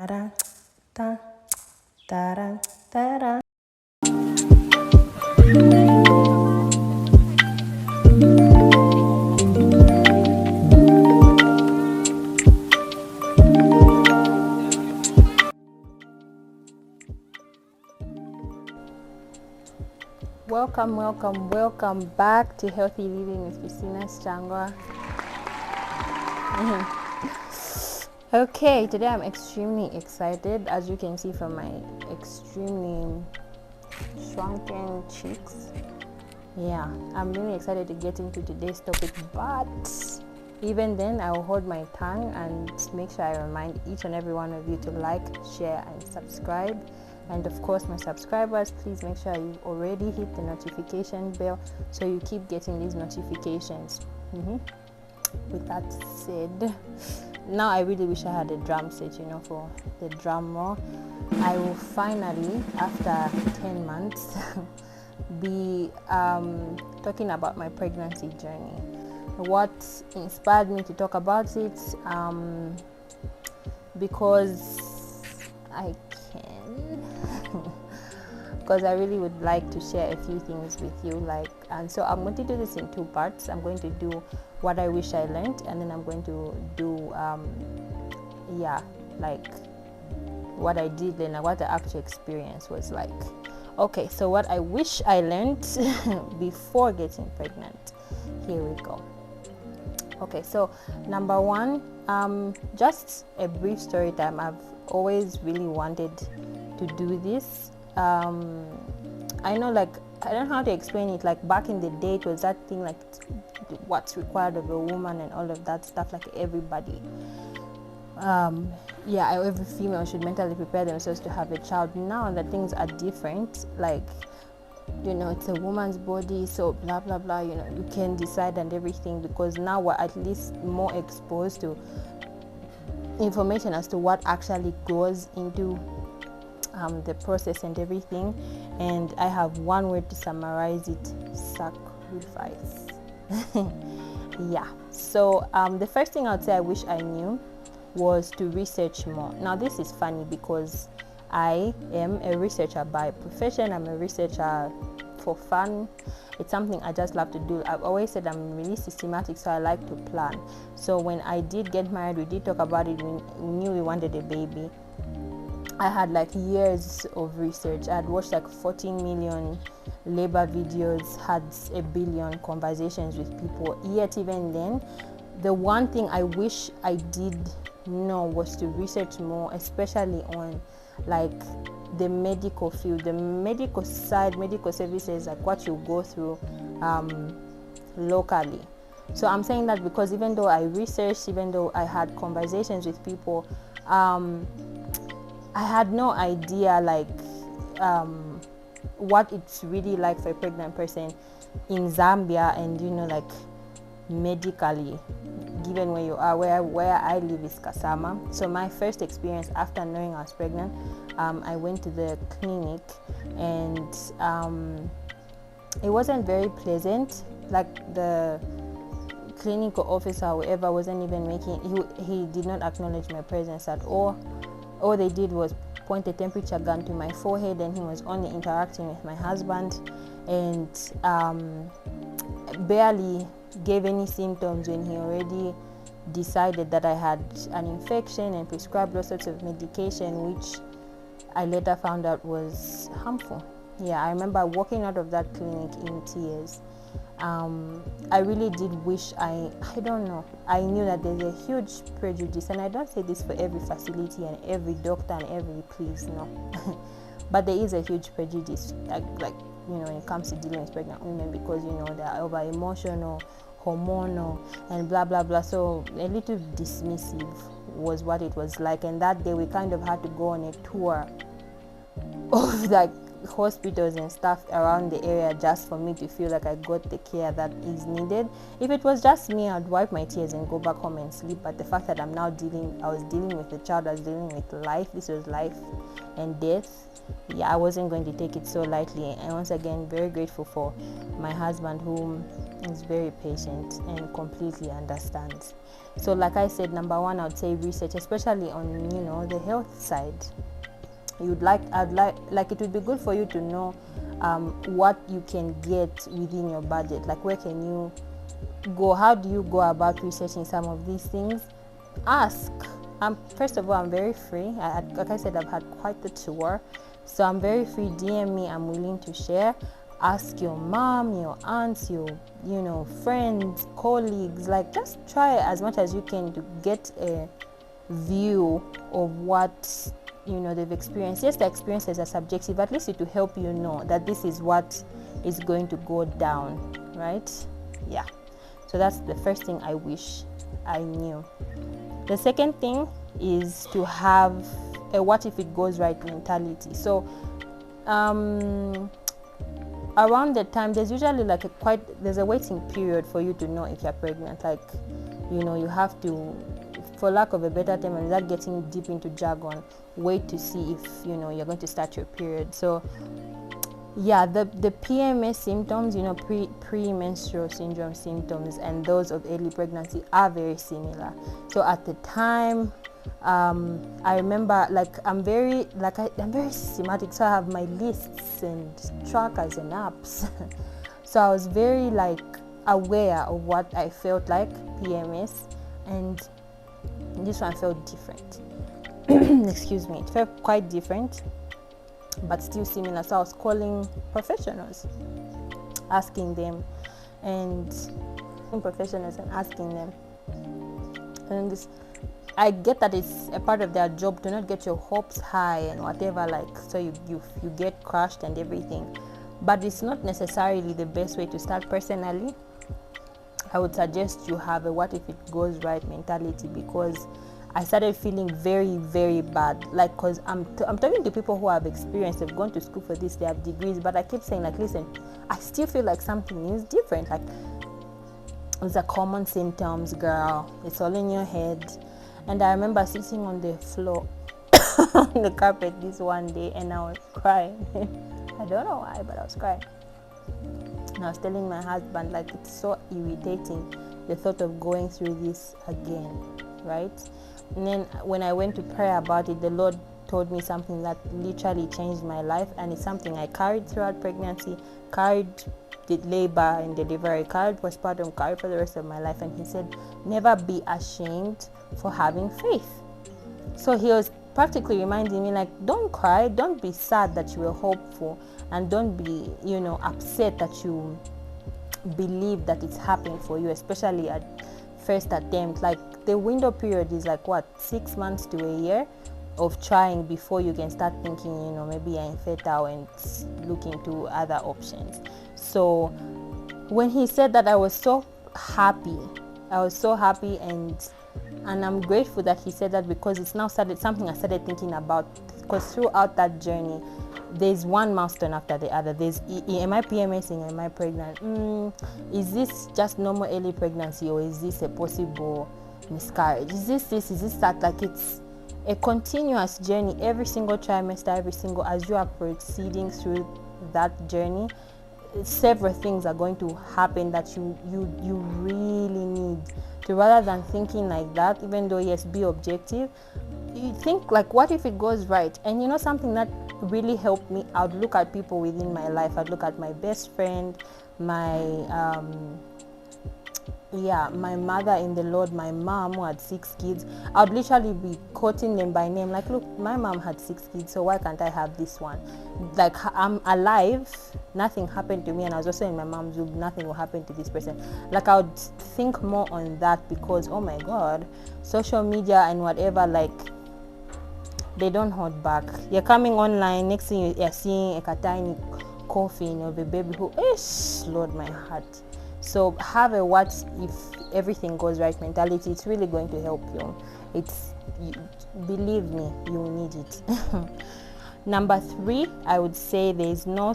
Da, da, da, da, da, da. Welcome back to Healthy Living with Christina Sichangwa. Okay, today I'm extremely excited, as you can see from my extremely shrunken cheeks. Yeah, I'm really excited to get into today's topic, but even then I will hold my tongue and make sure I remind each and every one of you to like, share and subscribe. And of course, my subscribers, please make sure you already hit the notification bell so you keep getting these notifications. With that said, now I really wish I had a drum set, for the drum roll. I will finally, after 10 months, be talking about my pregnancy journey. What inspired me to talk about it? Because I can. Because I really would like to share a few things with you, and so I'm going to do this in two parts. I'm going to do what I wish I learned, and then I'm going to do what I did and what the actual experience was like. Okay, so what I wish I learned before getting pregnant. Here we go. Okay, so number one, just a brief story time. I've always really wanted to do this. I know, I don't know how to explain it. Back in the day, it was that thing, what's required of a woman and all of that stuff. Everybody, every female should mentally prepare themselves to have a child. Now that things are different, it's a woman's body, so blah blah blah. You can decide and everything, because now we're at least more exposed to information as to what actually goes into the process and everything. And I have one word to summarize it: sacrifice. Yeah, so the first thing I'd say I wish I knew was to research more. Now this is funny because I am a researcher by profession. I'm a researcher for fun. It's something I just love to do. I've always said I'm really systematic, so I like to plan. So when I did get married, we did talk about it. We knew we wanted a baby. I had years of research. I had watched 14 million labor videos, had a billion conversations with people. Yet even then, the one thing I wish I did know was to research more, especially on the medical field, the medical side, medical services, what you go through locally. So I'm saying that because even though I researched, even though I had conversations with people, I had no idea what it's really like for a pregnant person in Zambia, and medically, given where you are. Where I live is Kasama. So my first experience after knowing I was pregnant, I went to the clinic, and it wasn't very pleasant. The clinical officer, however, wasn't even he did not acknowledge my presence at all. All they did was point a temperature gun to my forehead, and he was only interacting with my husband, and barely gave any symptoms when he already decided that I had an infection and prescribed all sorts of medication, which I later found out was harmful. Yeah, I remember walking out of that clinic in tears. I really did wish I knew that there's a huge prejudice, and I don't say this for every facility and every doctor and please no, but there is a huge prejudice when it comes to dealing with pregnant women, because they're over emotional, hormonal and blah blah blah. So a little dismissive was what it was like. And that day we kind of had to go on a tour of hospitals and stuff around the area just for me to feel like I got the care that is needed. If it was just me, I'd wipe my tears and go back home and sleep. But the fact that I was dealing with a child, I was dealing with life. This was life and death. Yeah, I wasn't going to take it so lightly. And once again, very grateful for my husband, who is very patient and completely understands. So like I said, number one, I would say research, especially on, the health side. I'd like it would be good for you to know what you can get within your budget. Like, where can you go? How do you go about researching some of these things? Ask. First of all, I'm very free. Like I said, I've had quite the tour, so I'm very free. DM me. I'm willing to share. Ask your mom, your aunts, your friends, colleagues. Like, just try as much as you can to get a view of what they've experienced. Yes, the experiences are subjective. At least it will help you know that this is what is going to go down, right? Yeah. So that's the first thing I wish I knew. The second thing is to have a what if it goes right mentality. So around the time, there's usually there's a waiting period for you to know if you're pregnant. Like, you have to, for lack of a better term, and without getting deep into jargon, wait to see if you're going to start your period. So yeah, the PMS symptoms, premenstrual syndrome symptoms, and those of early pregnancy are very similar. So at the time, I remember, I'm very systematic, so I have my lists and trackers and apps. So I was very aware of what I felt like PMS, and this one felt different. Excuse me, it felt quite different, but still similar. So I was calling professionals, asking them, and I get that it's a part of their job to not get your hopes high and whatever, so you get crushed and everything, but it's not necessarily the best way to start. Personally, I would suggest you have a what if it goes right mentality, because I started feeling very, very bad. Because I'm talking to people who have experience, they've gone to school for this, they have degrees, but I keep saying, listen, I still feel like something is different. These are common symptoms, girl. It's all in your head. And I remember sitting on the floor, on the carpet this one day, and I was crying. I don't know why, but I was crying. And I was telling my husband, it's so irritating, the thought of going through this again, right? And then when I went to pray about it, the Lord told me something that literally changed my life, and it's something I carried throughout pregnancy, carried the labor and delivery, carried postpartum, carried for the rest of my life. And he said, never be ashamed for having faith. So he was practically reminding me, don't cry, don't be sad that you were hopeful, and don't be upset that you believe that it's happening for you, especially at first attempt. The window period is 6 months to a year of trying before you can start thinking maybe you're infertile and look into other options. So when he said that, I was so happy, and I'm grateful that he said that, because it's now something I started thinking about. Because throughout that journey, there's one milestone after the other. There's, am I PMSing? Am I pregnant? Is this just normal early pregnancy, or is this a possible miscarriage? Is this that? It's a continuous journey every single trimester, as you are proceeding through that journey. Several things are going to happen that you really need to, rather than thinking like that, even though yes, be objective, you think what if it goes right? And something that really helped me, I'd look at people within my life. I'd look at my best friend, my mother in the Lord, my mom who had 6 kids. I'd literally be quoting them by name, look, my mom had 6 kids, so why can't I have this one? I'm alive, nothing happened to me, and I was also in my mom's womb, nothing will happen to this person. I would think more on that, because oh my God, social media and whatever, they don't hold back. You're coming online, next thing you're seeing a tiny coffin of a baby who, Lord, my heart. So have a what if everything goes right mentality. It's really going to help you. Believe me, you will need it. Number 3, I would say there's no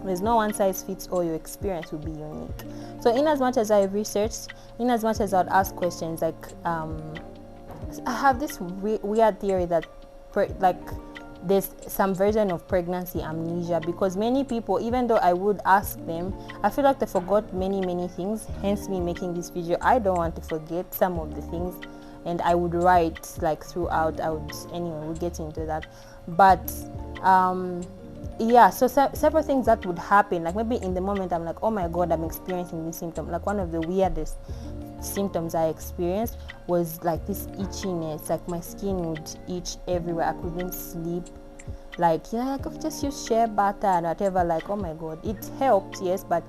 one size fits all. Your experience will be unique. So in as much as I researched, in as much as I'd ask questions, like I have this weird theory that there's some version of pregnancy amnesia, because many people, even though I would ask them, I feel like they forgot many things, hence me making this video. I don't want to forget some of the things, and I would write like throughout. Anyway, we'll get into that. But so several things that would happen, like maybe in the moment I'm like, oh my god, I'm experiencing this symptom. Like one of the weirdest symptoms I experienced was like this itchiness, like my skin would itch everywhere. I couldn't sleep, like I could just use shea butter and whatever. Like, oh my god, it helped, yes, but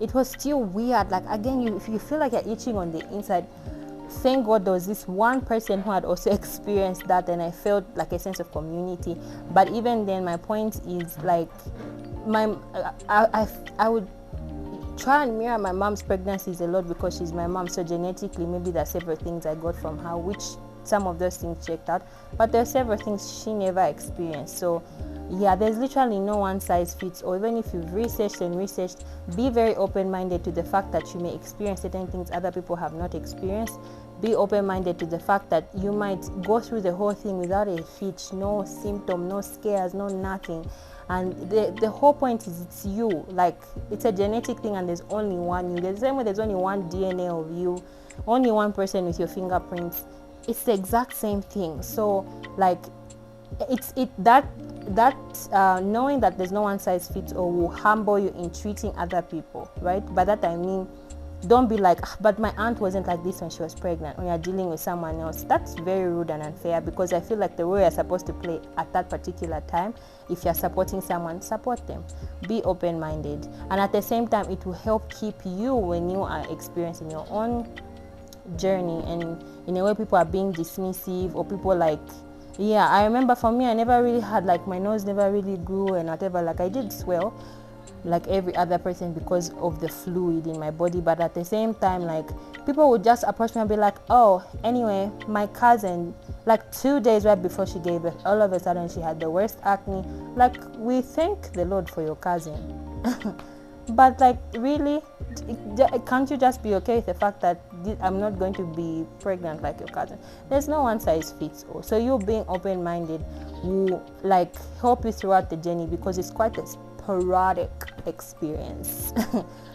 it was still weird. Like again, if you feel like you're itching on the inside, thank god there was this one person who had also experienced that, and I felt like a sense of community. But even then, my point is like I would try and mirror my mom's pregnancies a lot, because she's my mom. So genetically, maybe there's several things I got from her, which some of those things checked out, but there are several things she never experienced. So yeah, there's literally no one size fits all. Even if you've researched, be very open-minded to the fact that you may experience certain things other people have not experienced. Be open-minded to the fact that you might go through the whole thing without a hitch, no symptom, no scares, no nothing. And the whole point is it's you. Like, it's a genetic thing, and there's only one you. The same way there's only one DNA of you, only one person with your fingerprints. It's the exact same thing. So like knowing that there's no one size fits all will humble you in treating other people, right? By that I mean, don't be like, but my aunt wasn't like this when she was pregnant, when you're dealing with someone else. That's very rude and unfair, because I feel like the role you're supposed to play at that particular time, if you're supporting someone, support them. Be open-minded, and at the same time it will help keep you when you are experiencing your own journey, and in a way people are being dismissive, or people like, yeah, I remember for me, I never really had, like, my nose never really grew and whatever. Like, I did swell like every other person because of the fluid in my body, but at the same time, like, people would just approach me and be like, oh, anyway, my cousin, like 2 days right before she gave birth, all of a sudden she had the worst acne. Like, we thank the Lord for your cousin. But like, really, can't you just be okay with the fact that I'm not going to be pregnant like your cousin? There's no one size fits all. So you being open-minded will like help you throughout the journey, because it's quite a sporadic experience.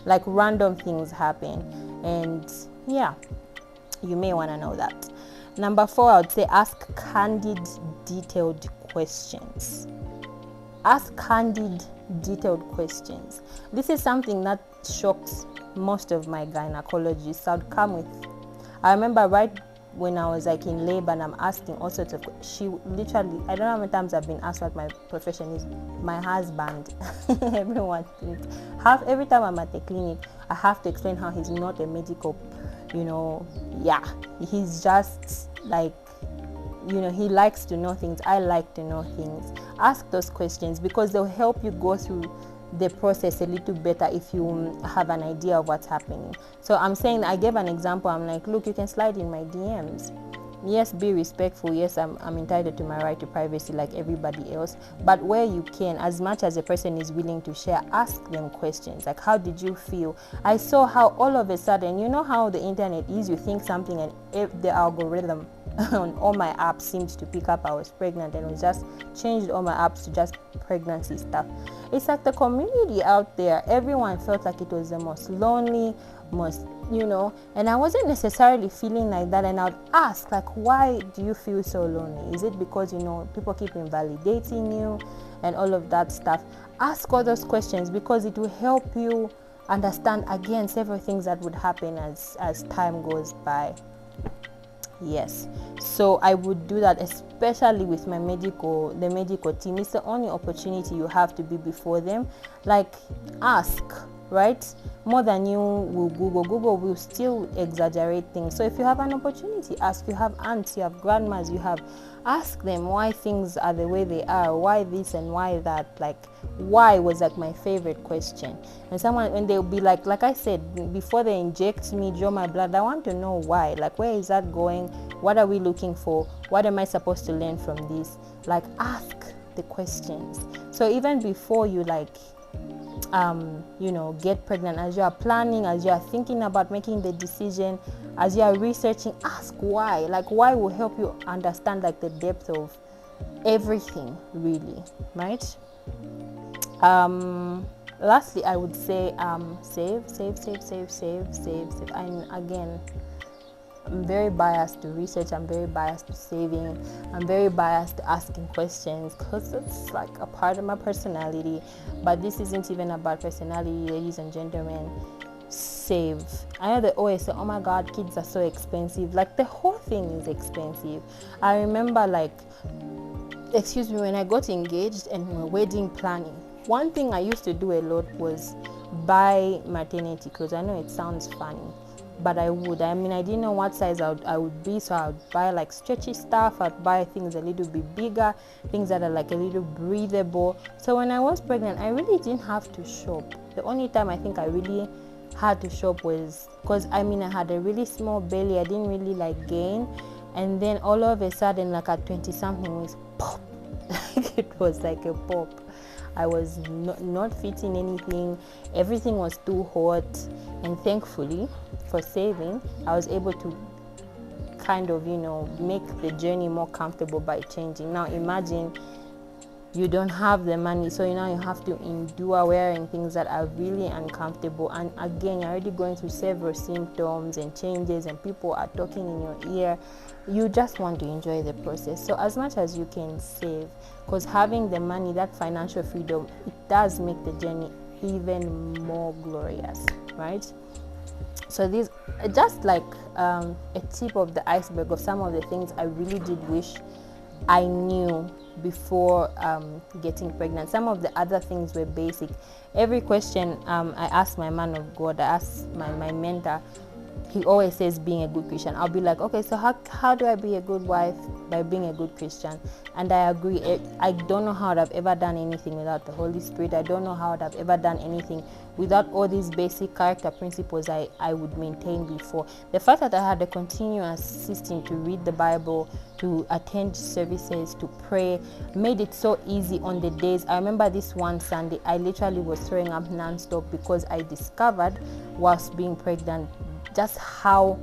Like, random things happen, and yeah, you may want to know that. Number 4, I would say ask candid, detailed questions. Ask candid, detailed questions. This is something that shocks most of my gynecologists. I'd come with, I remember right when I was like in labor, and I'm asking all sorts of, she literally, I don't know how many times I've been asked what my profession is. My husband. Everyone thinks, every time I'm at the clinic, I have to explain how he's not a medical, he's just like, he likes to know things. I like to know things. Ask those questions, because they'll help you go through the process a little better if you have an idea of what's happening. So I'm saying, I gave an example. I'm like, look, you can slide in my DMs. Yes, be respectful. Yes, I'm entitled to my right to privacy like everybody else. But where you can, as much as a person is willing to share, ask them questions. Like, how did you feel? I saw how all of a sudden, you know how the internet is, you think something and the algorithm on all my apps seemed to pick up I was pregnant, and it just changed all my apps to just pregnancy stuff. It's like the community out there, everyone felt like it was the most lonely, and I wasn't necessarily feeling like that. And I'd ask, like, why do you feel so lonely? Is it because people keep invalidating you and all of that stuff? Ask all those questions, because it will help you understand again several things that would happen as time goes by. Yes, so I would do that, especially with the medical team. It's the only opportunity you have to be before them. Like, ask, right? More than you will Google will still exaggerate things. So if you have an opportunity, ask. You have aunts, you have grandmas, ask them why things are the way they are, why this and why that. Like, why was like my favorite question. And when they'll be like I said, before they inject me, draw my blood, I want to know why. Like, where is that going? What are we looking for? What am I supposed to learn from this? Like, ask the questions. So even before you get pregnant, as you are planning, as you are thinking about making the decision, as you are researching, ask why. Like, why will help you understand like the depth of everything, really, right? Lastly, I would say save. And again, I'm very biased to research, I'm very biased to saving, I'm very biased to asking questions, because it's like a part of my personality. But this isn't even about personality, ladies and gentlemen. Save. I know they always say, oh my god, kids are so expensive. Like, the whole thing is expensive. I remember when I got engaged and we were wedding planning, one thing I used to do a lot was buy maternity clothes. I know it sounds funny, but I didn't know what size I would be, so I would buy like stretchy stuff. I'd buy things a little bit bigger, things that are like a little breathable. So when I was pregnant, I really didn't have to shop. The only time I think I really had to shop was because I had a really small belly. I didn't really gain, and then all of a sudden, like at 20 something, it was pop. It was like a pop. I was not fitting anything. Everything was too hot, and thankfully for saving, I was able to kind of make the journey more comfortable by changing. Now imagine you don't have the money, so you have to endure wearing things that are really uncomfortable, and again, you're already going through several symptoms and changes, and people are talking in your ear. You just want to enjoy the process. So as much as you can save, because having the money, that financial freedom, it does make the journey even more glorious, right? So this just like a tip of the iceberg of some of the things I really did wish I knew before getting pregnant. Some of the other things were basic. Every question I asked my man of God, I asked my mentor, he always says being a good Christian. I'll be like, okay, so how do I be a good wife? By being a good Christian. And I agree. I don't know how I've ever done anything without the Holy Spirit. I don't know how I've ever done anything without all these basic character principles I would maintain before. The fact that I had a continuous system to read the Bible, to attend services, to pray, made it so easy on the days. I remember this one Sunday, I literally was throwing up non-stop because I discovered whilst being pregnant just how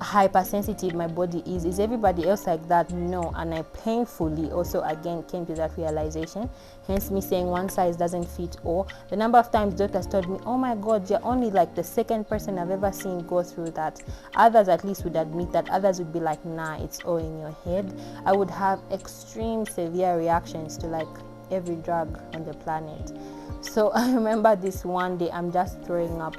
hypersensitive my body is. Is everybody else like that? No. And I painfully also again came to that realization, hence me saying one size doesn't fit all. The number of times doctors told me, oh my god, you're only like the second person I've ever seen go through that. Others at least would admit that. Others would be like, nah, it's all in your head. I would have extreme severe reactions to like every drug on the planet. So I remember this one day, I'm just throwing up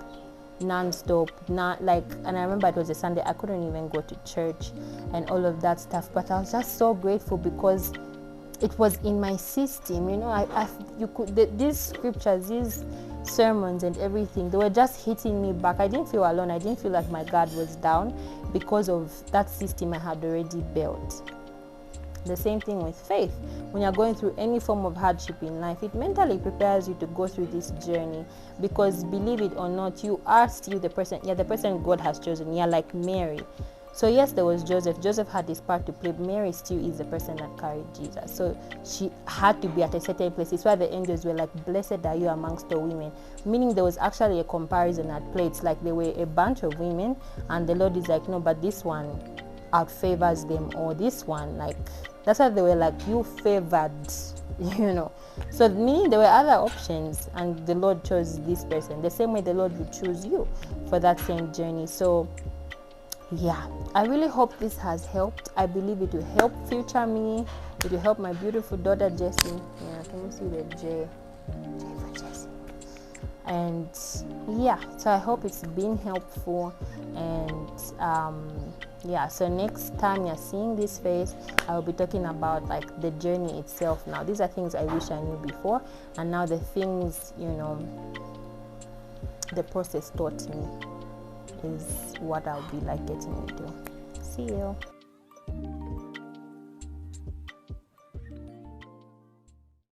non-stop, and I remember it was a Sunday. I couldn't even go to church and all of that stuff, but I was just so grateful because it was in my system. These scriptures, these sermons and everything, they were just hitting me back. I didn't feel alone. I didn't feel like my guard was down because of that system I had already built. The same thing with faith. When you're going through any form of hardship in life, it mentally prepares you to go through this journey, because believe it or not, you are still the person. You're the person God has chosen. You're like Mary. So yes, there was Joseph. Joseph had his part to play. Mary still is the person that carried Jesus. So she had to be at a certain place. It's why the angels were like, blessed are you amongst all women. Meaning there was actually a comparison at play. It's like there were a bunch of women, and the Lord is like, no, but this one outfavors them, or this one, like, that's why they were like, you favored, So meaning there were other options, and the Lord chose this person the same way the Lord would choose you for that same journey. So yeah, I really hope this has helped. I believe it will help future me. It will help my beautiful daughter Jessie. Yeah, can you see the J for Jessie? And yeah, so I hope it's been helpful. And so next time you're seeing this face, I will be talking about like the journey itself. Now these are things I wish I knew before, and now the things the process taught me is what I'll be like getting into. See you.